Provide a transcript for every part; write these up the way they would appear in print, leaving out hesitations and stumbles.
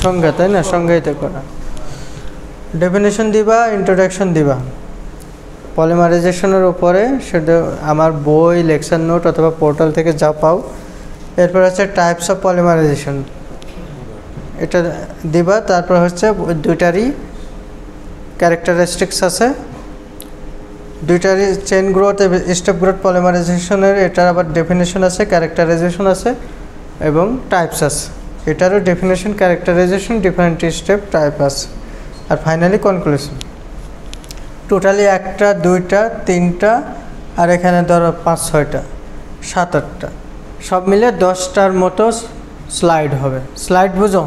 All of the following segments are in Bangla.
সংজ্ঞা, তাই না? সংজ্ঞায়িত করা। ডেফিনেশন দিবা, ইন্ট্রোডাকশন দিবা পলিমারাইজেশনের উপরে, সেটা আমার বই, লেকচার নোট অথবা পোর্টাল থেকে যা পাও। এরপর হচ্ছে টাইপস অফ পলিমারাইজেশন, এটা দিবা। তারপর হচ্ছে দুইটারই ক্যারেক্টারিস্টিক্স আছে, দুইটারই চেইন গ্রোথ, স্টেপ গ্রোথ পলিমারাইজেশনের এটার আবার ডেফিনেশন আছে, ক্যারেক্টারাইজেশন আছে এবং টাইপস আছে। এটারও definition, characterisation, different step, type আছে, আর ফাইনালি কনক্লুশন। টোটালি 1টা 2টা 3টা আর এখানে ধরো 5-6টা 7-8টা, সব মিলে 10টার মতো স্লাইড হবে। স্লাইড বুঝো?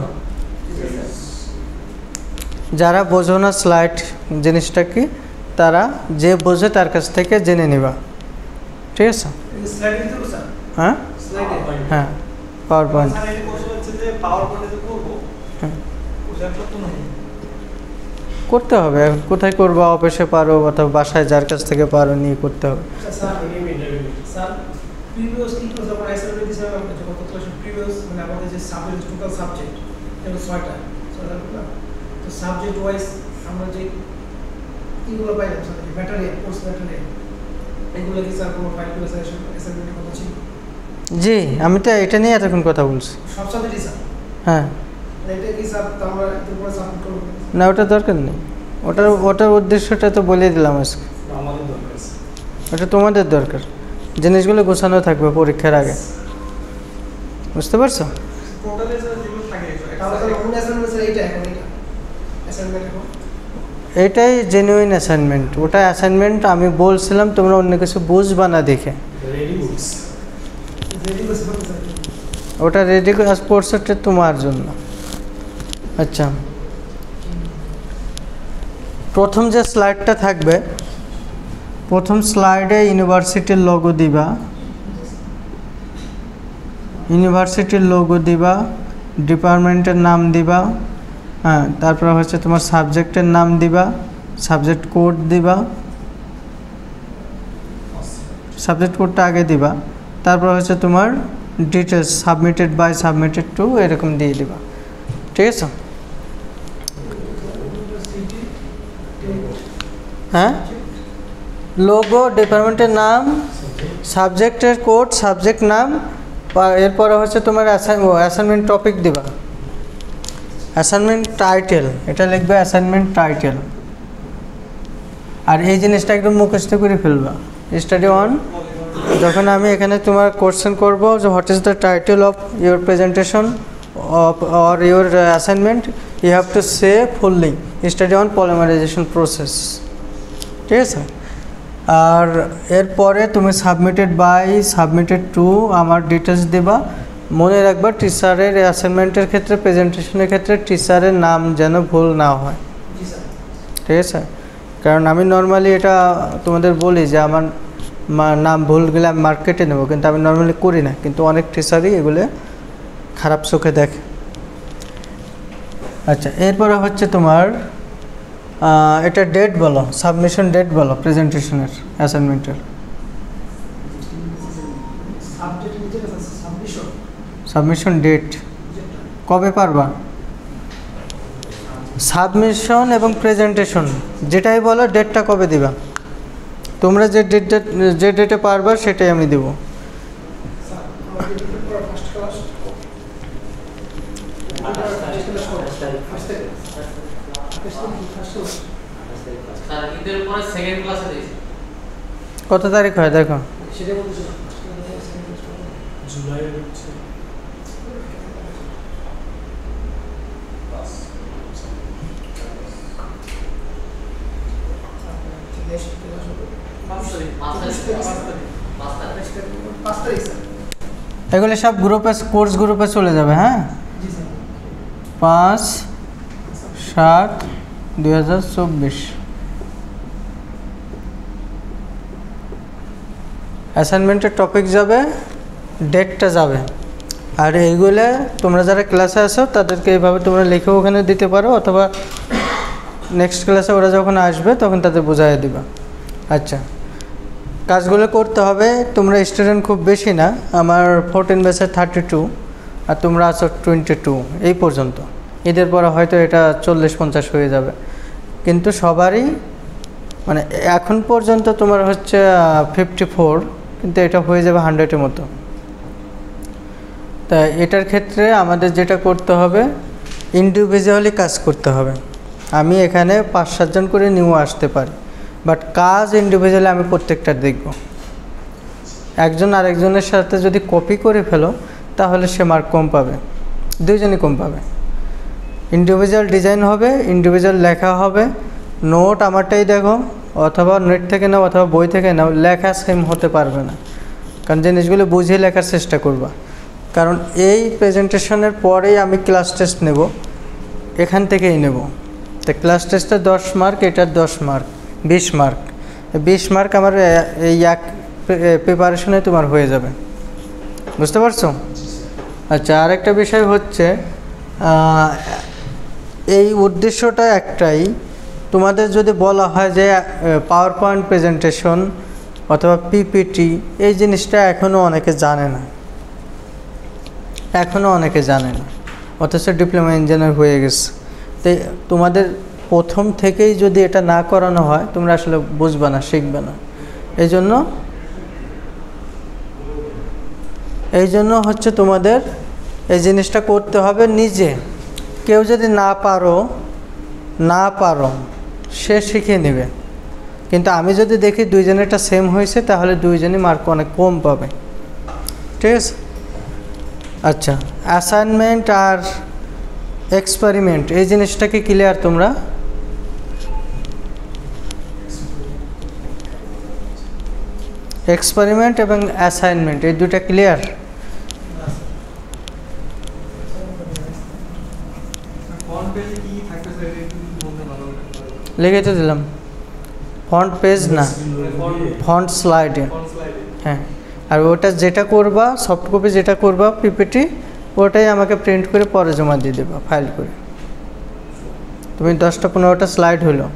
যারা বোঝো না স্লাইড জিনিসটা কি, তারা যে বোঝে তার কাছ থেকে জেনে নিবা, ঠিক আছে? হ্যাঁ হ্যাঁ, পাওয়ার পয়েন্ট। করতে হবে, এখন কোথায় করবা? অফিসে পারো অথবা বাসায় যার কাছ থেকে পারো নিয়ে করতে হবে। জি, আমি তো এটা নিয়ে এতক্ষণ কথা বলছি। হ্যাঁ, না ওটা দরকার নেই, ওটার উদ্দেশ্যটা তো বলে দিলাম আজকে। ওটা তোমাদের দরকার, জিনিসগুলো গোছানো থাকবে পরীক্ষার আগে, বুঝতে পারছো? এটাই জেনুইন অ্যাসাইনমেন্ট। ওটা অ্যাসাইনমেন্ট আমি বলছিলাম তোমরা অন্য কিছু বুঝবা না দেখে। ওটা রেডি স্পোর্টসটা তোমার জন্য। আচ্ছা, প্রথম যে স্লাইডটা থাকবে, প্রথম স্লাইডে ইউনিভার্সিটির লোগো দিবা, ইউনিভার্সিটির লোগো দিবা, ডিপার্টমেন্টের নাম দিবা, হ্যাঁ, তারপর হচ্ছে তোমার সাবজেক্টের নাম দিবা, সাবজেক্ট কোড দিবা, সাবজেক্ট কোডটা আগে দিবা, তারপর হচ্ছে তোমার details, submitted by, submitted to, এরকম দিয়ে দিবা, ঠিক আছে? হ্যাঁ, লোগো, ডিপার্টমেন্টের নাম, সাবজেক্টের কোড, সাবজেক্ট নাম, এরপরে হচ্ছে তোমার অ্যাসাইনমেন্ট টপিক দিবা, অ্যাসাইনমেন্ট টাইটেল, এটা লিখবে অ্যাসাইনমেন্ট টাইটেল। আর এই জিনিসটা একদম মুখস্থ করে ফেলবা। স্টাডি ওয়ান, যখন আমি এখানে তোমার কোশ্চেন করবো যে what is the title of your presentation or your assignment, you have to say fully study on polymerization process, ঠিক আছে? আর এরপরে তুমি সাবমিটেড বাই, সাবমিটেড টু, আমার ডিটেলস দেবা। মনে রাখবা টিচারের অ্যাসাইনমেন্টের ক্ষেত্রে, প্রেজেন্টেশনের ক্ষেত্রে টিচারের নাম যেন ভুল না হয়, ঠিক আছে? কারণ আমি নর্মালি এটা তোমাদের বলি যে আমার নাম ভুল গেলে আমি মার্কেটে নেবো, কিন্তু আমি নর্মালি করি না, কিন্তু অনেক টিচারই এগুলো খারাপ চোখে দেখে। আচ্ছা, এরপরে হচ্ছে তোমার এটা ডেট বলো, সাবমিশন ডেট বলো প্রেজেন্টেশনের, অ্যাসাইনমেন্টের। সাবমিশন ডেট কবে পারবা? সাবমিশন এবং প্রেজেন্টেশন যেটাই বলো, ডেটটা কবে দিবা? তোমরা যে ডেটে পারবা সেটাই আমি দেব। কত তারিখ হয় দেখো? এগুলো সব গ্রুপে, কোর্স গ্রুপে চলে যাবে। হ্যাঁ, 5/7/2024 অ্যাসাইনমেন্টের টপিক যাবে, ডেটটা যাবে। আর এইগুলো তোমরা যারা ক্লাসে আসো তাদেরকে এইভাবে তোমরা লিখেও ওখানে দিতে পারো, অথবা নেক্সট ক্লাসে ওরা যখন আসবে তখন তাদের বোঝাই দিবা। আচ্ছা, কাজগুলো করতে হবে। তোমরা স্টুডেন্ট খুব বেশি না, আমার 14 ব্যাচে 32, আর তোমরা আছো 22 এই পর্যন্ত। ঈদের পরে হয়তো এটা 40-50 হয়ে যাবে, কিন্তু সবারই মানে এখন পর্যন্ত তোমার হচ্ছে 54, কিন্তু এটা হয়ে যাবে 100-এর মতো। তা এটার ক্ষেত্রে আমাদের যেটা করতে হবে, ইন্ডিভিজুয়ালি কাজ করতে হবে। আমি এখানে 5-7 জন করে নিয়েও আসতে পারি, বাট কাজ ইন্ডিভিজুয়ালি আমি প্রত্যেকটা দেখব। একজন আরেকজনের সাথে যদি কপি করে ফেলো তাহলে সে মার্ক কম পাবে, দুইজনই কম পাবে। ইন্ডিভিজুয়াল ডিজাইন হবে, ইন্ডিভিজুয়াল লেখা হবে। নোট আমারটাই দেখো, অথবা নেট থেকে নাও অথবা বই থেকে নাও, লেখা সেম হতে পারবে না, কারণ জিনিসগুলো বুঝিয়ে লেখার চেষ্টা করবা। কারণ এই প্রেজেন্টেশনের পরেই আমি ক্লাস টেস্ট নেব, এখান থেকেই নেব। তো ক্লাস টেস্টে 10 মার্ক, এটার 10 মার্ক, 20 মার্ক। 20 মার্ক আমার এই এক প্রিপারেশনে তোমার হয়ে যাবে, বুঝতে পারছো? আচ্ছা, আরেকটা বিষয় হচ্ছে এই উদ্দেশ্যটা একটাই, তোমাদের যদি বলা হয় যে পাওয়ার পয়েন্ট প্রেজেন্টেশন অথবা পিপিটি, এই জিনিসটা এখনও অনেকে জানে না, অথচ ডিপ্লোমা ইঞ্জিনিয়ার হয়ে গেছে। তাই তোমাদের প্রথম থেকেই যদি এটা না করানো হয়, তোমরা আসলে বুঝবে না, শিখবে না। এই জন্য হচ্ছে তোমাদের এই জিনিসটা করতে হবে নিজে। কেউ যদি না পারো সে শিখে নেবে, কিন্তু আমি যদি দেখি দুইজনেরটা সেম হয়েছে তাহলে দুইজনই মার্ক অনেক কম পাবে, ঠিক আছে? আচ্ছা, অ্যাসাইনমেন্ট আর এক্সপেরিমেন্ট এই জিনিসটা কি ক্লিয়ার তোমরা? এক্সপেরিমেন্ট এবং অ্যাসাইনমেন্ট এই দুটা ক্লিয়ার? লিখে তো দিলাম, ফন্ট পেজ না, ফন্ট স্লাইডে। হ্যাঁ, আর ওটা যেটা করবা, সফট কপি যেটা করবা পিপিটি, ওটাই আমাকে প্রিন্ট করে পরে জমা দিয়ে দেবা ফাইল করে। তুমি 10-15টা স্লাইড হলো,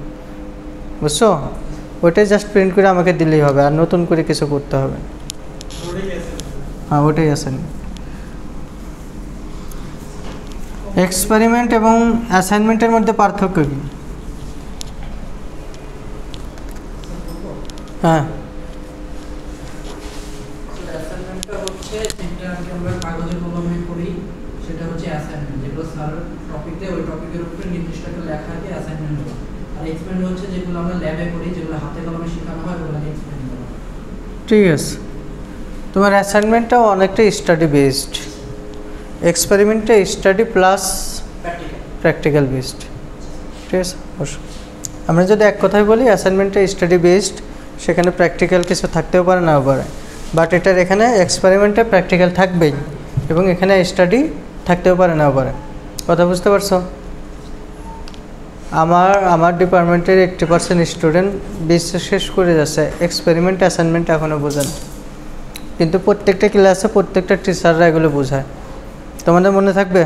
বুঝছো? ওটাই জাস্ট প্রিন্ট করে আমাকে দিলেই হবে, আর নতুন করে কিছু করতে হবে। হ্যাঁ, ওটাই আসেন। এক্সপেরিমেন্ট এবং অ্যাসাইনমেন্টের মধ্যে পার্থক্য কী? হ্যাঁ, অ্যাসাইনমেন্টটা হচ্ছে যেটা আমরা কাগজে কলমে করি, সেটা হচ্ছে অ্যাসাইনমেন্ট, যেগুলো স্যার টপিক দেয় ওই টপিকের উপরে নির্দিষ্ট একটা লেখা দিয়ে অ্যাসাইনমেন্ট করা। আর এক্সপেরিমেন্ট হচ্ছে যেগুলো আমরা ল্যাবে করি, যেগুলো হাতে কলমে শেখানো হয়, ওগুলো এক্সপেরিমেন্ট করা। ঠিক আছে। তোমার অ্যাসাইনমেন্টটাও অনেকটা স্টাডি বেসড, এক্সপেরিমেন্টটা স্টাডি প্লাস প্র্যাকটিক্যাল বেসড, ঠিক আছে? আমরা যদি এক কথায় বলি, অ্যাসাইনমেন্টটা স্টাডি বেসড, সেখানে প্র্যাকটিক্যাল কিছু থাকতেও পারে নাও পারে, বাট এটার এখানে এক্সপেরিমেন্টে প্র্যাকটিক্যাল থাকবেই, এবং এখানে স্টাডি থাকতেও পারে নাও পারে। কথা বুঝতে পারছো? আমার ডিপার্টমেন্টের 80% স্টুডেন্ট বিএসসি শেষ করে যাচ্ছে, এক্সপেরিমেন্ট অ্যাসাইনমেন্ট এখনও বোঝেন, কিন্তু প্রত্যেকটা ক্লাসে প্রত্যেকটা টিচাররা এগুলো বোঝায়। তোমাদের মনে থাকবে?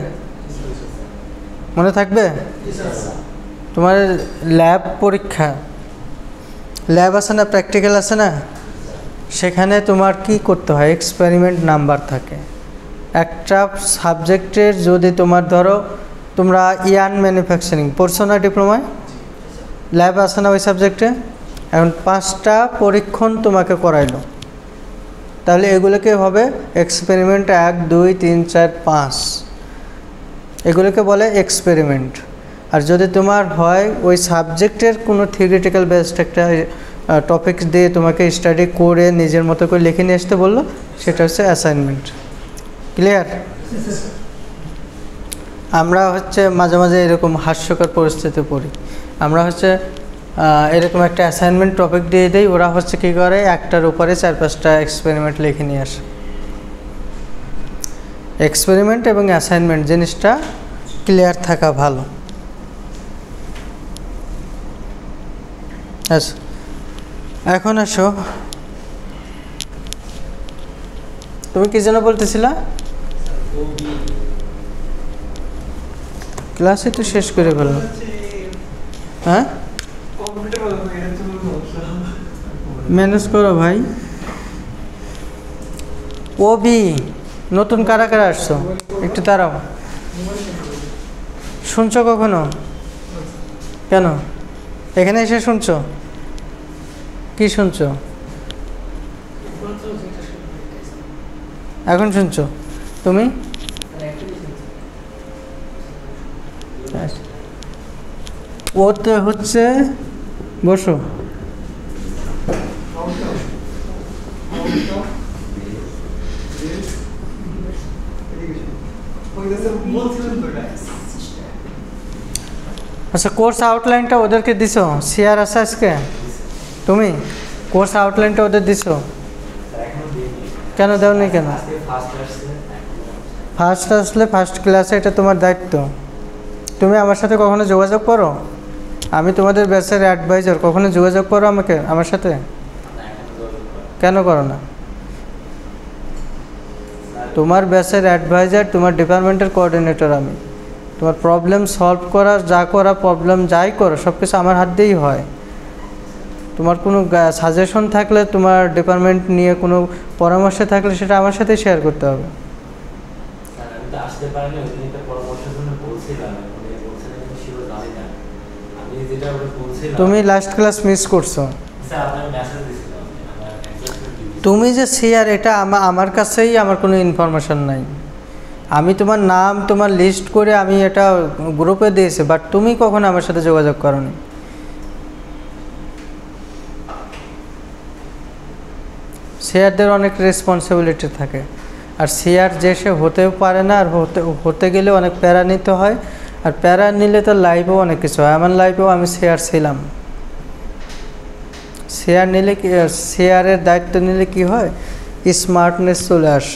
তোমার ল্যাব পরীক্ষা, ল্যাব আছে না, প্র্যাকটিক্যাল আছে না, সেখানে তোমার কি করতে হয়? এক্সপেরিমেন্ট নাম্বার থাকে একটা সাবজেক্টের। যদি তোমার ধরো তোমরা ইয়ান ম্যানুফ্যাকচারিং পড়ছো না ডিপ্লোমায়, ল্যাব আছে না ওই সাবজেক্টে, এখন 5টা পরীক্ষণ তোমাকে করাইলো, তাহলে এগুলোকে হবে এক্সপেরিমেন্ট 1, 2, 3, 4, 5, এগুলোকে বলে এক্সপেরিমেন্ট। আর যদি তোমার হয় ওই সাবজেক্টের কোনো থিওরিটিক্যাল বেসড একটা টপিকস দিয়ে তোমাকে স্টাডি করে নিজের মতো করে লিখে নিয়ে আসতে বললো, সেটা হচ্ছে অ্যাসাইনমেন্ট। ক্লিয়ার? আমরা হচ্ছে মাঝে মাঝে এরকম হাস্যকর পরিস্থিতি পড়ি, আমরা হচ্ছে এরকম একটা অ্যাসাইনমেন্ট টপিক দিয়ে দেই, ওরা হচ্ছে কী করে, একটার উপরে 4-5টা এক্সপেরিমেন্ট লিখে নিয়ে আসে। এক্সপেরিমেন্ট এবং অ্যাসাইনমেন্ট জিনিসটা ক্লিয়ার থাকা ভালো। আচ্ছা, এখন আসো, তুমি কি যেন বলতেছিলা? ক্লাসে তো শেষ করে ফেললাম। হ্যাঁ, ম্যানেজ করো ভাই। ওবি নতুন কারা কারা আসছো একটু দাঁড়াও। শুনছো কখনো? কেন এখানে এসে শুনছো? কি শুনছো? এখন শুনছো তুমি? ওতে হচ্ছে বসো। আচ্ছা কোর্স আউটলাইনটা ওদেরকে দিছো? শেয়ার আছে আজকে? তুমি কোর্স আউটলাইনটা ওদের দিছো? কেন দাওনি? কেন ফার্স্ট আসলে ফার্স্ট ক্লাসে, এটা তোমার দায়িত্ব। তুমি আমার সাথে কখনো যোগাযোগ করো? আমি তোমাদের ব্যাচের অ্যাডভাইজার, কখনো যোগাযোগ করো আমাকে আমার সাথে? কেন করো না? তোমার ব্যাচের অ্যাডভাইজার, তোমার ডিপার্টমেন্টের কোঅর্ডিনেটর আমি। তোমার প্রবলেম সলভ করা, যা করা প্রবলেম যাই করো সব কিছু আমার হাত দিয়েই হয়। তোমার কোনো সাজেশন থাকলে, তোমার ডিপার্টমেন্ট নিয়ে কোনো পরামর্শ থাকলে সেটা আমার সাথে শেয়ার করতে হবে। তুমি লাস্ট ক্লাস মিস করছো। তুমি যে শেয়ার, এটা আমার কাছেই আমার কোনো ইনফরমেশন নাই। আমি তোমার নাম, তোমার লিস্ট করে আমি এটা গ্রুপে দিয়েছি, বাট তুমি কখনো আমার সাথে যোগাযোগ করোনি। শেয়ারদের অনেক রেসপন্সিবিলিটি থাকে, আর শেয়ার যে সে হতেও পারে না, আর হতে গেলে অনেক প্যারা নিতে হয়, আর প্যারা নিলে তো লাইফেও অনেক কিছু হয়। আমার লাইফেও আমি শেয়ার ছিলাম। শেয়ার নিলে কি, শেয়ারের দায়িত্ব নিলে কি হয়, স্মার্টনেস চলে আস,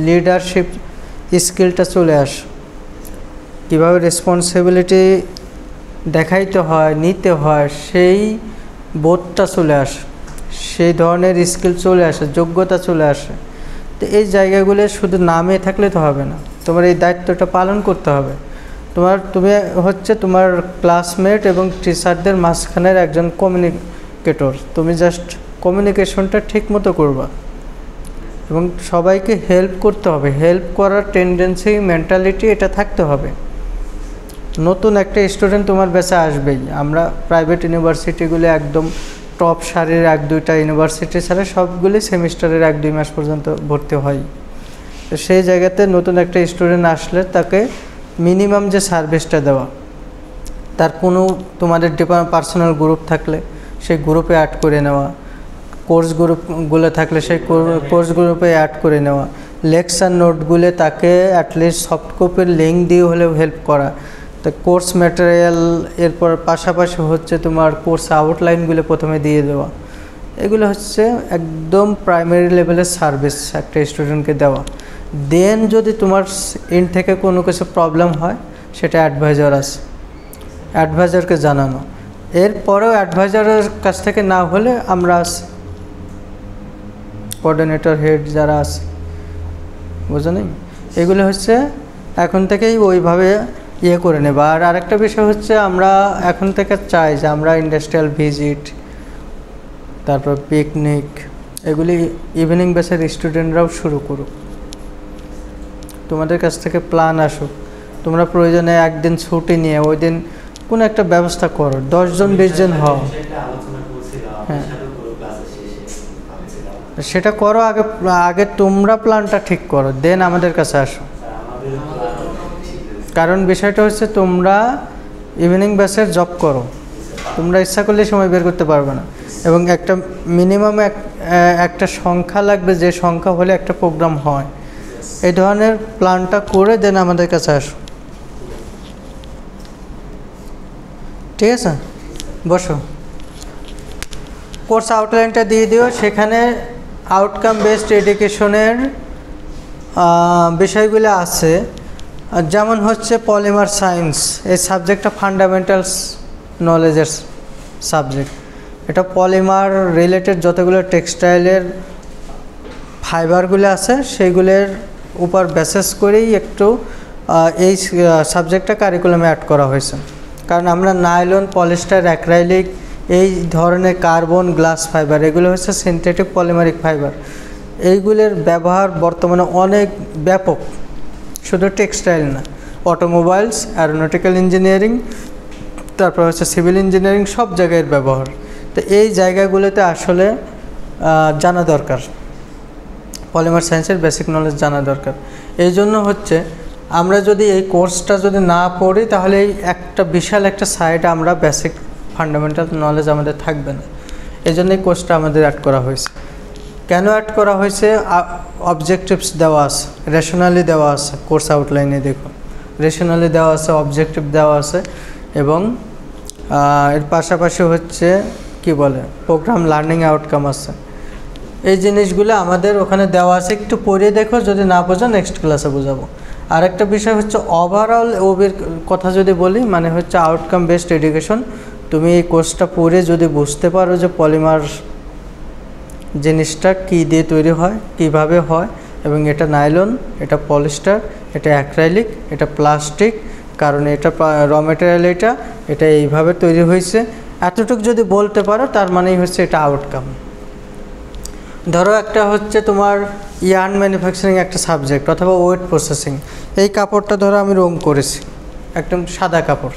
লিডারশিপ স্কিলটা চলে আস, কীভাবে রেসপন্সিবিলিটি দেখাইতে হয়, নিতে হয়, সেই বোধটা চলে আসে, সেই ধরনের স্কিল চলে আসে, যোগ্যতা চলে আসে। তো এই জায়গাগুলো শুধু নামে থাকলে তো হবে না, তোমার এই দায়িত্বটা পালন করতে হবে। তুমি হচ্ছে তোমার ক্লাসমেট এবং টিচারদের মাঝখানের একজন কমিউনিকেটর। তুমি জাস্ট কমিউনিকেশনটা ঠিক মতো করবা এবং সবাইকে হেল্প করতে হবে। হেল্প করার টেন্ডেন্সি, মেন্টালিটি এটা থাকতে হবে। নতুন একটা স্টুডেন্ট তোমার ব্যাচে আসবেই। আমরা প্রাইভেট ইউনিভার্সিটিগুলো একদম টপ সারির 1-2টা ইউনিভার্সিটি ছাড়া সবগুলি সেমিস্টারের 1-2 মাস পর্যন্ত ভর্তি হয়। তো সেই জায়গাতে নতুন একটা স্টুডেন্ট আসলে তাকে মিনিমাম যে সার্ভিসটা দেওয়া, তার কোনো তোমাদের পার্সোনাল গ্রুপ থাকলে সেই গ্রুপে অ্যাড করে নেওয়া, কোর্স গ্রুপগুলো থাকলে সেই কোর্স গ্রুপে অ্যাড করে নেওয়া, লেকচার নোটগুলো তাকে অ্যাটলিস্ট সফট কপির লিঙ্ক দিয়ে হলেও হেল্প করা। তো কোর্স ম্যাটেরিয়াল, এরপর পাশাপাশি হচ্ছে তোমার কোর্স আউটলাইনগুলো প্রথমে দিয়ে দেওয়া। এগুলো হচ্ছে একদম প্রাইমারি লেভেলের সার্ভিস একটা স্টুডেন্টকে দেওয়া। দেন যদি তোমার এন্ড থেকে কোনো কিছু প্রবলেম হয়, সেটা অ্যাডভাইজার আছে, অ্যাডভাইজারকে জানানো। এরপরেও অ্যাডভাইজারের কাছ থেকে না হলে আমরা আছি, কোঅর্ডিনেটর, হেড যারা আছে, বুঝো নেই? এগুলো হচ্ছে এখন থেকেই ওইভাবে করে নেবা। আর আরেকটা বিষয় হচ্ছে, আমরা এখন থেকে চাই যে আমরা ইন্ডাস্ট্রিয়াল ভিজিট, তারপর পিকনিক, এগুলি ইভিনিং ব্যাচের স্টুডেন্টরাও শুরু করুক। তোমাদের কাছ থেকে প্ল্যান আসুক, তোমরা প্রয়োজনে একদিন ছুটি নিয়ে ওই দিন কোনো একটা ব্যবস্থা করো, 10 জন 20 জন হও। হ্যাঁ, সেটা করো। আগে তোমরা প্ল্যানটা ঠিক করো, দেন আমাদের কাছে আসো। কারণ বিষয়টা হচ্ছে, তোমরা ইভিনিং ব্যাচের জব করো, তোমরা ইচ্ছা করলে সময় বের করতে পারবে না, এবং একটা মিনিমাম একটা সংখ্যা লাগবে, যে সংখ্যা হলে একটা প্রোগ্রাম হয়। এই ধরনের প্ল্যানটা করে দেন আমাদের কাছে আসো। ঠিক আছে, বসো। কোর্স আউটলাইনটা দিয়ে দিও, সেখানে আউটকাম বেসড এডুকেশনের বিষয়গুলো আছে। যেমন হচ্ছে পলিমার সায়েন্স, এই সাবজেক্টটা ফান্ডামেন্টালস নলেজের সাবজেক্ট। এটা পলিমার রিলেটেড যতগুলো টেক্সটাইলের ফাইবারগুলো আছে, সেইগুলোর উপর বেসিস করেই একটু এই সাবজেক্টটা কারিকুলামে অ্যাড করা হয়েছে। কারণ আমরা নাইলন, পলিস্টার, অ্যাক্রাইলিক, এই ধরনের কার্বন, গ্লাস ফাইবার, এগুলো হচ্ছে সিনথেটিক পলিমারিক ফাইবার। এইগুলোর ব্যবহার বর্তমানে অনেক ব্যাপক, শুধু টেক্সটাইল না, অটোমোবাইলস, অ্যারোনটিক্যাল ইঞ্জিনিয়ারিং, তারপর হচ্ছে সিভিল ইঞ্জিনিয়ারিং, সব জায়গায় ব্যবহার। তো এই জায়গাগুলোতে আসলে জানা দরকার, পলিমার সায়েন্সের বেসিক নলেজ জানা দরকার। এই জন্য হচ্ছে আমরা যদি এই কোর্সটা যদি না পড়ি তাহলে এই একটা বিশাল একটা সাইড আমরা বেসিক ফান্ডামেন্টাল নলেজ আমাদের থাকবে না। এই জন্য এই কোর্সটা আমাদের অ্যাড করা হয়েছে। কেন অ্যাড করা হয়েছে? অবজেক্টিভস দেওয়া আছে, রেশনালি দেওয়া আছে, কোর্স আউটলাইনে দেখুন রেশনালি দেওয়া আছে, অবজেক্টিভ দেওয়া আছে, এবং এর পাশাপাশি হচ্ছে কি বলে প্রোগ্রাম লার্নিং আউটকাম আছে। এই জিনিসগুলো আমাদের ওখানে দেওয়া আছে, একটু পড়ে দেখো, যদি না বোঝো নেক্সট ক্লাসে বোঝাবো। আরেকটা বিষয় হচ্ছে ওভারঅল ওবির কথা যদি বলি, মানে হচ্ছে আউটকাম বেসড এডুকেশন। তুমি এই কোর্সটা পড়ে যদি বুঝতে পারো যে পলিমার জিনিসটা কী দিয়ে তৈরি হয়, কিভাবে হয়, এবং এটা নাইলন, এটা পলিস্টার, এটা অ্যাক্রাইলিক, এটা প্লাস্টিক, কারণ এটা র মেটেরিয়াল, এটা এইভাবে তৈরি হয়েছে, এতটুকু যদি বলতে পারো তার মানেই হচ্ছে এটা আউটকাম। ধরো একটা হচ্ছে তোমার ইয়ার্ন ম্যানুফ্যাকচারিং একটা সাবজেক্ট, অথবা ওয়েট প্রসেসিং। এই কাপড়টা ধরো আমি রং করেছি, একদম সাদা কাপড়,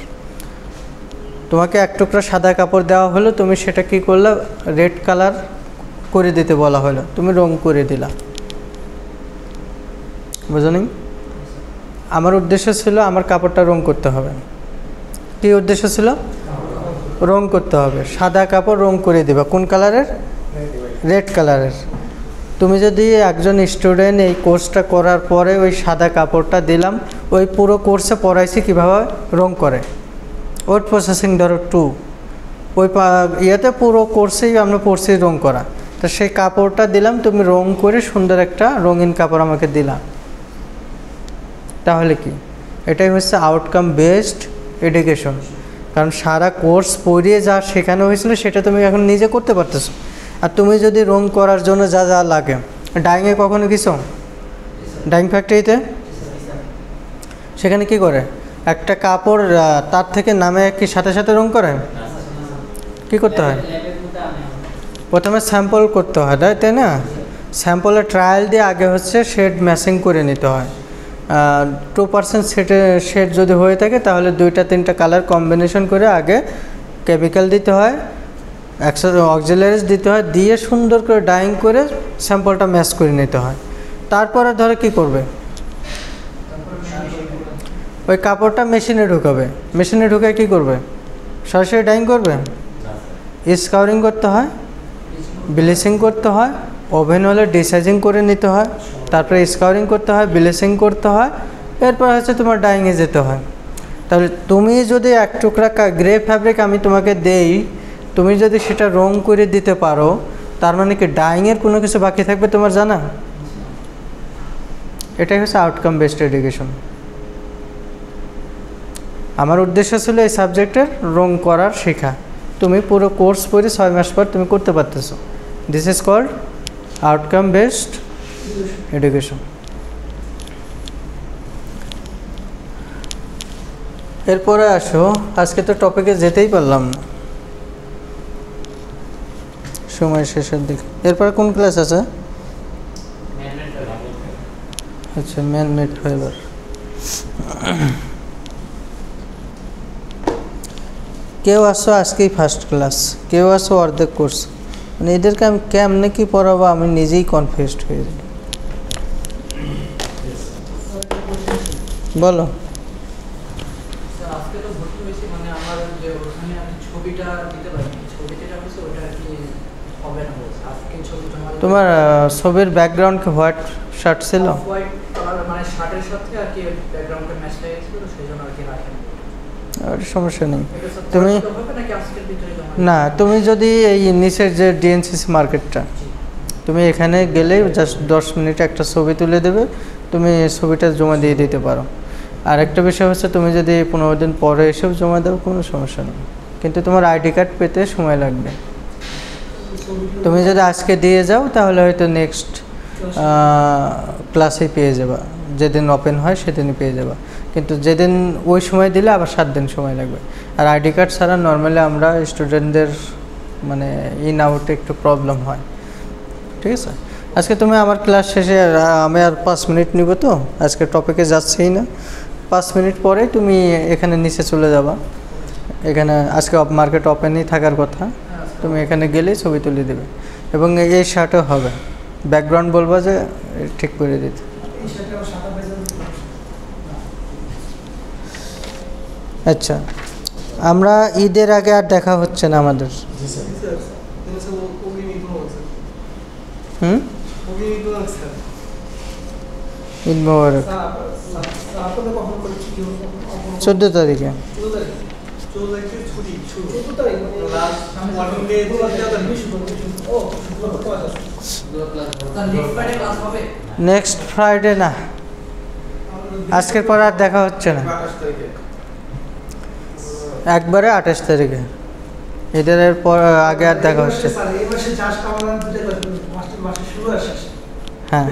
তোমাকে এক টুকরা সাদা কাপড় দেওয়া হলো, তুমি সেটা কি করলে রেড কালার করে দিতে বলা হলো, তুমি রং করে দিলা, বুঝলি? আমার উদ্দেশ্য ছিল আমার কাপড়টা রং করতে হবে। কী উদ্দেশ্য ছিল? রং করতে হবে। সাদা কাপড় রং করে দিবা, কোন কালারের? রেড কালারের। তুমি যদি একজন স্টুডেন্ট এই কোর্সটা করার পরে ওই সাদা কাপড়টা দিলাম, ওই পুরো কোর্সে পড়াইছি কীভাবে রং করে, ওয়েট প্রসেসিং ধরো 2, ওই ইয়েতে পুরো কোর্সেই আমরা পড়ছি রং করা, তো সেই কাপড়টা দিলাম, তুমি রং করে সুন্দর একটা রঙিন কাপড় আমাকে দিলাম, তাহলে কি? এটাই হচ্ছে আউটকাম বেসড এডুকেশন। কারণ সারা কোর্স পড়িয়ে যা শেখানো হয়েছিল সেটা তুমি এখন নিজে করতে পারতেছো। আর তুমি যদি রং করার জন্য যা যা লাগে, ডাইংয়ে কখনো কিছু, ডাইং ফ্যাক্টরিতে সেখানে কি করে, একটা কাপড় তার থেকে নামে কি সাথে সাথে রং করে? কি করতে হয়? প্রথমে স্যাম্পল করতে হয়, তাই না? স্যাম্পলের ট্রায়াল দিয়ে আগে হচ্ছে শেড ম্যাচিং করে নিতে হয়। 2% শেড যদি হয়ে থাকে তাহলে 2-3টা কালার কম্বিনেশন করে আগে কেমিক্যাল দিতে হয়, অক্সিলারিজ দিতে হয়, দিয়ে সুন্দর করে ডাইং করে স্যাম্পলটা ম্যাচ করে নিতে হয়। তারপরে ধরো কি করবে, ওই কাপড়টা মেশিনে ঢুকাবে, মেশিনে ঢুকায় কি করবে? সরাসরি ডাইং করবে? স্কাউরিং করতে হয়, ব্লিচিং করতে হয়, ওভেন হলে ডিসাইজিং করে নিতে হয়, তারপরে স্কাউরিং করতে হয়, ব্লিচিং করতে হয়, এরপর হচ্ছে তোমার ডাইংয়ে যেতে হয়। তাহলে তুমি যদি এক টুকরা গ্রে ফ্যাব্রিক আমি তোমাকে দেই, তুমি যদি সেটা রং করে দিতে পারো, তার মানে কি ডাইংয়ের কোনো কিছু বাকি থাকবে তোমার জানা? এটাই হচ্ছে আউটকাম বেসড এডুকেশন। আমার উদ্দেশ্য ছিল এই সাবজেক্টের রং করার শেখা। তুমি পুরো কোর্স পড়ে 6 মাস পর তুমি করতে পারতেছো। This is called outcome based education. এরপরে আসো, আজকে তো টপিকে যেতেই পারলাম না, সময় শেষের দিকে। এরপরে কোন ক্লাস আছে? আচ্ছা, ম্যান মেড ফাইবার। কেউ আসো আজকেই ফার্স্ট ক্লাস, কেউ আসো অর্ধেক কোর্স, মানে এদেরকে আমি কেমনে কি পড়াবো আমি নিজেই কনফিউজড হয়ে যাই। বলো। তোমার ছবির ব্যাকগ্রাউন্ড কি হোয়াইট শার্ট ছিল? সমস্যা নেই। তুমি না, তুমি যদি এই নিচের যে ডিএনসিসি মার্কেটটা, তুমি এখানে গেলেই জাস্ট 10 মিনিটে একটা ছবি তুলে দেবে, তুমি ছবিটা জমা দিয়ে দিতে পারো। আর একটা বিষয় হচ্ছে তুমি যদি 15 দিন পরে এসেও জমা দাও কোনো সমস্যা নেই, কিন্তু তোমার আইডি কার্ড পেতে সময় লাগবে। তুমি যদি আজকে দিয়ে যাও তাহলে হয়তো নেক্সট ক্লাসেই পেয়ে যাবা, যেদিন ওপেন হয় সেদিনই পেয়ে যাবা, কিন্তু যেদিন ওই সময় দিলে আবার 7 দিন সময় লাগবে। আর আইডি কার্ড ছাড়া নর্মালি আমরা স্টুডেন্টদের মানে ইন আউটে একটু প্রবলেম হয়, ঠিক আছে? আজকে তুমি আমার ক্লাস শেষে আমি আর 5 মিনিট নিব, তো আজকে টপিকে যাচ্ছেই না। 5 মিনিট পরে তুমি এখানে নিচে চলে যাবা। এখানে আজকে মার্কেট ওপেনই থাকার কথা, তুমি এখানে গেলেই ছবি তুলে দেবে। এবং এই শার্টও হবে, ব্যাকগ্রাউন্ড বলবা যে ঠিক করে দিতে। আচ্ছা, আমরা ঈদের আগে আর দেখা হচ্ছে না আমাদের। ঈদ মোবারক। 14 তারিখে। নেক্সট ফ্রাইডে না, আজকের পর আর দেখা হচ্ছে না, একবারে 28 তারিখে। ঈদের পর আগে আর দেখা হচ্ছে। হ্যাঁ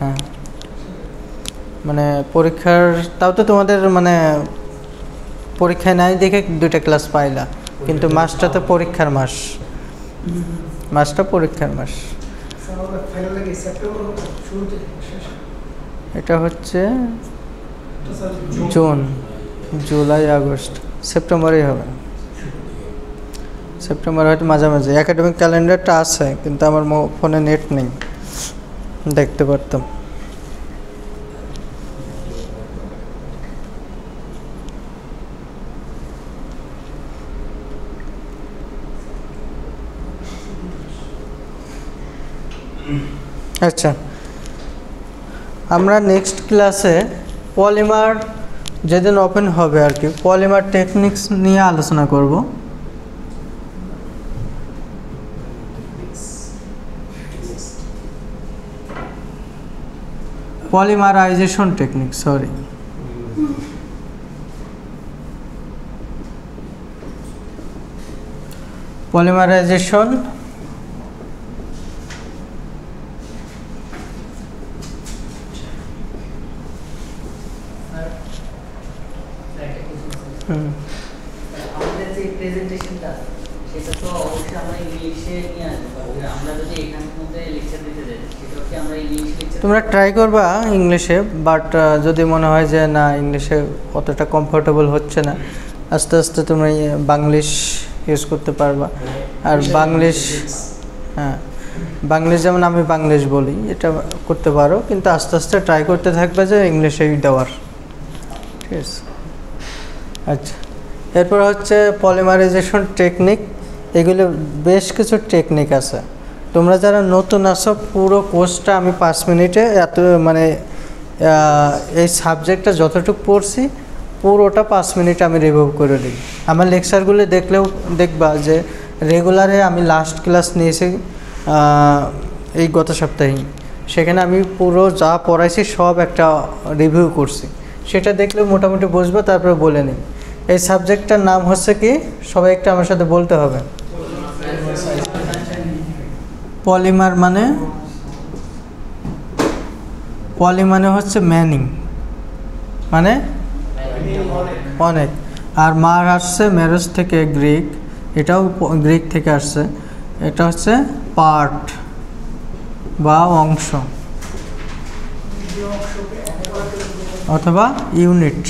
হ্যাঁ, মানে পরীক্ষার, তাও তো তোমাদের মানে পরীক্ষায় নাই দেখে 2টা ক্লাস পাইলা, কিন্তু মাসটা তো পরীক্ষার মাস, মাসটা পরীক্ষার মাস। এটা হচ্ছে জুন, জুলাই, আগস্ট, সেপ্টেম্বরেই হবে। সেপ্টেম্বর হয়তো মাঝামাঝি। একাডেমিক ক্যালেন্ডারটা আছে, কিন্তু আমার ফোনে নেট নেই, দেখতে পারতাম। আচ্ছা, আমরা নেক্সট ক্লাসে পলিমার যেদিন ওপেন হবে আর কি, পলিমার টেকনিক্স নিয়ে আলোচনা করব। পলিমারাইজেশন টেকনিক, সরি, পলিমারাইজেশন আমাদের যে প্রেজেন্টেশনটা সেটা তো অবশ্যই আমরা ইংলিশে নিয়ে আসবো। আমরা যদি এখানের মধ্যে লেকচার দিতে যাই সেটা কি আমরা ইংলিশ লেকচার, তোমরা ট্রাই করবা ইংলিশে, বাট যদি মনে হয় যে না ইংলিশে অতটা কমফোর্টেবল হচ্ছে না, আস্তে আস্তে তুমি বাংলিশ ইউজ করতে পারবা। আর বাংলিশ, হ্যাঁ বাংলিশ যেমন আমি বাংলিশ বলি, এটা করতে পারো, কিন্তু আস্তে আস্তে ট্রাই করতে থাকবে যে ইংলিশেই দেওয়ার, ঠিক আছে? আচ্ছা, এরপর হচ্ছে পলিমারাইজেশন টেকনিক। এগুলো বেশ কিছু টেকনিক আছে। তোমরা যারা নতুন আসো, পুরো কোর্সটা আমি 5 মিনিটে এত মানে এই সাবজেক্টটা যতটুকু পড়ছি পুরোটা 5 মিনিটে আমি রিভিউ করে দিই। আমার লেকচারগুলো দেখলেও দেখবা যে রেগুলারে আমি লাস্ট ক্লাস নিয়েছি এই গত সপ্তাহেই, সেখানে আমি পুরো যা পড়াইছি সব একটা রিভিউ করছি, সেটা দেখলে মোটামুটি বুঝবো। তারপরে বলে নিই এই সাবজেক্টটার নাম হচ্ছে কি, সবাই একটা আমার সাথে বলতে হবে। পলিমার মানে, পলি মানে হচ্ছে ম্যানি, মানে অনেক। আর মার আসছে মেরস থেকে, গ্রিক, এটাও গ্রিক থেকে আসছে। এটা হচ্ছে পার্ট বা অংশ অথবা ইউনিট।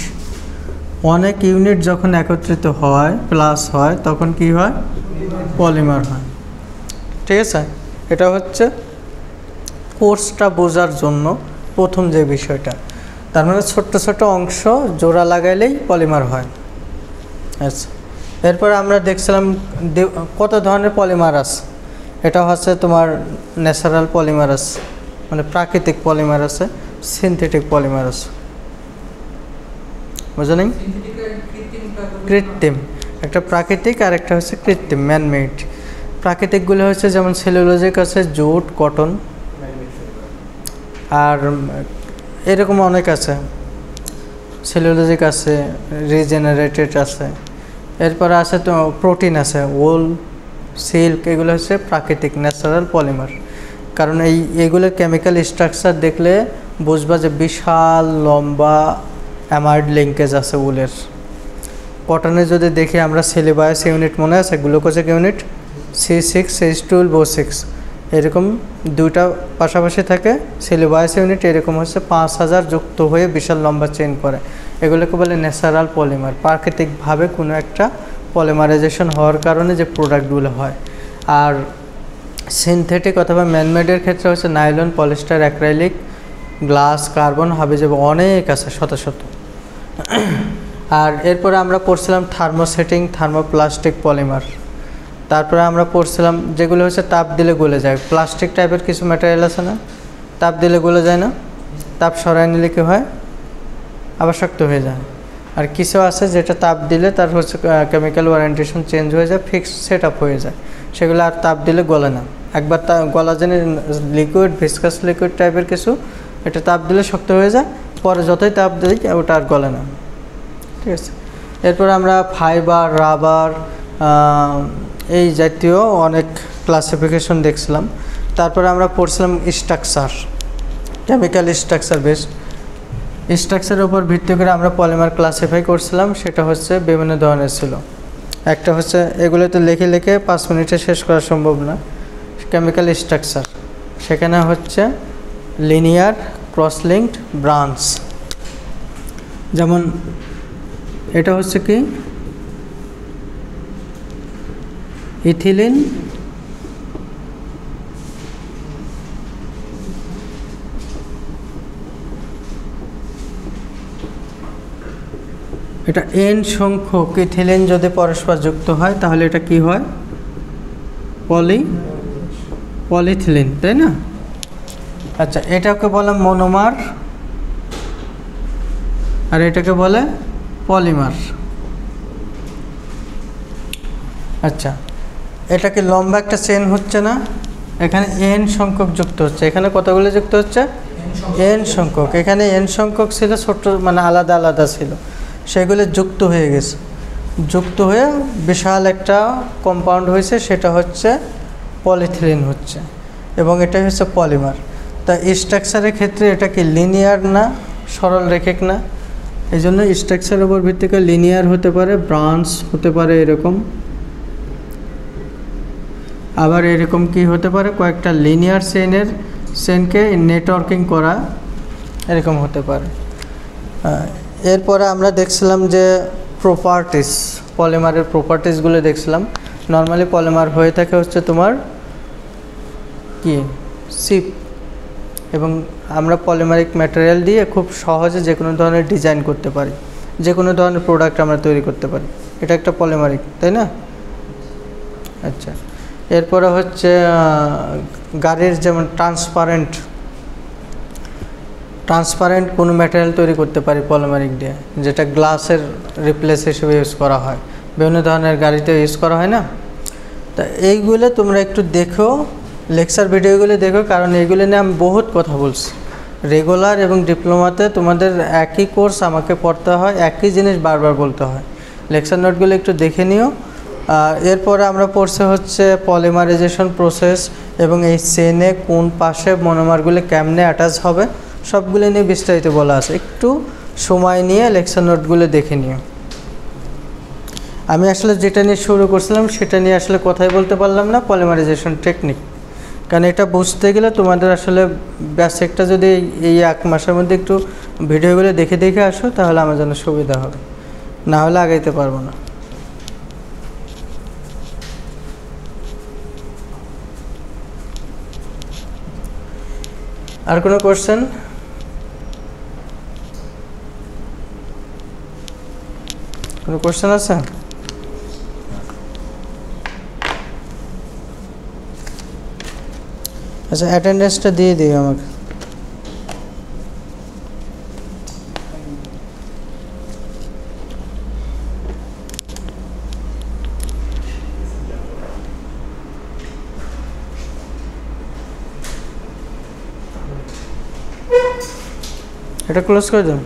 অনেক ইউনিট যখন একত্রিত হয়, প্লাস হয়, তখন কি হয়? পলিমার হয়, ঠিক আছে? এটা হচ্ছে কোর্সটা বোঝার জন্য প্রথম যে বিষয়টা, তার মানে ছোট্ট ছোট অংশ জোড়া লাগাইলেই পলিমার হয়। আচ্ছা, এরপর আমরা দেখছিলাম কত ধরনের পলিমার আছে। এটা হচ্ছে তোমার ন্যাচারাল পলিমার আছে, মানে প্রাকৃতিক পলিমার আছে, সিনথেটিক পলিমার আছে, বুঝো নেই? কৃত্রিম, একটা প্রাকৃতিক আর একটা হচ্ছে কৃত্রিম, ম্যানমেড। প্রাকৃতিকগুলো হচ্ছে যেমন সেলুলোজিক আছে, জুট, কটন, আর এরকম অনেক আছে। সেলুলোজিক আছে, রিজেনারেটেড আছে, এরপরে আছে তো প্রোটিন আছে, ওল, সিল্ক, এগুলো হচ্ছে প্রাকৃতিক ন্যাচারাল পলিমার। কারণ এইগুলোর কেমিক্যাল স্ট্রাকচার দেখলে বুঝবা যে বিশাল লম্বা অ্যামাইড লিঙ্কেজ আছে উলের। কটনে যদি দেখি আমরা, সেলিবায়াস ইউনিট মনে আছে, গ্লুকোজিক ইউনিট C6H12O6, এরকম দুইটা পাশাপাশি থাকে সিলিবাস ইউনিট, এরকম হচ্ছে 5000 যুক্ত হয়ে বিশাল লম্বা চেইন করে। এগুলোকে বলে ন্যাচারাল পলিমার, প্রাকৃতিকভাবে কোনো একটা পলিমারাইজেশন হওয়ার কারণে যে প্রোডাক্টগুলো হয়। আর সিনথেটিক অথবা ম্যানমেডের ক্ষেত্রে হচ্ছে nylon, polyester, acrylic, glass, carbon, হাবিজাবি অনেক আছে, শত শত। আর এরপরে আমরা পড়ছিলাম থার্মোসেটিং, থার্মোপ্লাস্টিক পলিমার। তারপরে আমরা পড়ছিলাম যেগুলো হচ্ছে তাপ দিলে গলে যায়, প্লাস্টিক টাইপের কিছু ম্যাটেরিয়াল আছে না, তাপ দিলে গলে যায় না, তাপ সরাই নিলে কী হয়, আবার শক্ত হয়ে যায়। আর কিছু আছে যেটা তাপ দিলে তার হচ্ছে কেমিক্যাল ওরিয়েন্টেশন চেঞ্জ হয়ে যায়, ফিক্স সেট আপ হয়ে যায়, সেগুলো আর তাপ দিলে গলে না। একবার গলা জেনে লিকুইড, ভিসকাস লিকুইড টাইপের কিছু, এটা তাপ দিলে শক্ত হয়ে যায়, পরে যতই তাপ দিই ওটা আর গলে না, ঠিক আছে। এরপর আমরা ফাইবার, রাবার, এই জাতীয় অনেক ক্লাসিফিকেশন দেখছিলাম। তারপরে আমরা পড়ছিলাম স্ট্রাকচার, কেমিক্যাল স্ট্রাকচার বেসড। স্ট্রাকচারের উপর ভিত্তি করে আমরা পলিমার ক্লাসিফাই করছিলাম, সেটা হচ্ছে বিভিন্ন ধরনের ছিল। একটা হচ্ছে, এগুলো তো লিখে লিখে 5 মিনিটে শেষ করা সম্ভব না। কেমিক্যাল স্ট্রাকচার, সেখানে হচ্ছে লিনিয়ার, ক্রস লিঙ্কড, ব্রাঞ্চ। যেমন এটা হচ্ছে কি ইথিলিন, এটা n সংখ্যক ইথিলিন যদি পরস্পর যুক্ত হয় তাহলে এটা কি হয়, পলিথিলিন, তাই না? আচ্ছা, এটাকে বলে মনোমার আর এটাকে বলে পলিমার। আচ্ছা, এটাকে লম্বা একটা চেন হচ্ছে না, এখানে n সংখ্যক যুক্ত হচ্ছে, এখানে কতগুলো যুক্ত হচ্ছে, n সংখ্যক। এখানে n সংখ্যক ছিল, ছোট মানে আলাদা আলাদা ছিল, সেগুলো যুক্ত হয়ে গেছে, যুক্ত হয়ে বিশাল একটা কম্পাউন্ড হয়েছে, সেটা হচ্ছে পলিথিলিন হচ্ছে, এবং এটাই হচ্ছে পলিমার। তা স্ট্রাকচারের ক্ষেত্রে এটা কি লিনিয়ার না সরল রেখিক না, এই জন্য স্ট্রাকচারের উপর ভিত্তি করে লিনিয়ার হতে পারে, ব্রাঞ্চ হতে পারে এরকম, আবার এরকম কি হতে পারে, কয়েকটা লিনিয়ার চেনকে নেটওয়ার্কিং করা, এরকম হতে পারে। এরপরে আমরা দেখছিলাম যে প্রপার্টিস, পলিমারের প্রপার্টিসগুলো দেখছিলাম। নর্মালি পলিমার হয়ে থাকে হচ্ছে তোমার কি সিপ, এবং আমরা পলিমারিক ম্যাটেরিয়াল দিয়ে খুব সহজে যে কোনো ধরনের ডিজাইন করতে পারি, যে কোনো ধরনের প্রোডাক্ট আমরা তৈরি করতে পারি, এটা একটা পলিমারিক, তাই না? আচ্ছা, এরপরে হচ্ছে গাড়ির যেমন ট্রান্সপারেন্ট কোনো ম্যাটেরিয়াল তৈরি করতে পারি পলিমারিক দিয়ে, যেটা গ্লাসের রিপ্লেস হিসেবে ইউজ করা হয়, বিভিন্ন ধরনের গাড়িতে ইউজ করা হয় না। তা এইগুলো তোমরা একটু দেখো, লেকচার ভিডিওগুলো দেখো, কারণ এইগুলো নিয়ে আমি বহুত কথা বলছি। রেগুলার এবং ডিপ্লোমাতে তোমাদের একই কোর্স আমাকে পড়তে হয়, একই জিনিস বারবার বলতে হয়। লেকচার নোটগুলো একটু দেখে নিও। এরপরে আমরা পড়ছে হচ্ছে পলিমারাইজেশন প্রসেস, এবং এই চেনে কোন পাশে মনোমারগুলো কেমনে অ্যাটাচ হবে, সবগুলো নিয়ে বিস্তারিত বলা আছে। একটু সময় নিয়ে লেকচার নোটগুলো দেখে নিও। আমি আসলে যেটা নিয়ে শুরু করছিলাম সেটা নিয়ে আসলে কথাই বলতে পারলাম না, পলিমারাইজেশন টেকনিক, কারণ এটা বুঝতে গেলে তোমাদের আসলে বেসিকটা যদি এই 1 মাসের মধ্যে একটু ভিডিওগুলো দেখে দেখে আসো, তাহলে আমার জন্য সুবিধা হবে, না হলে আগাইতে পারবো না। আর কোনো কোশ্চেন? কোনো কোশ্চেন আছে? আচ্ছা, অ্যাটেন্ডেন্সটা দিয়ে দিও আমাকে। এটা ক্লোজ করে দাও।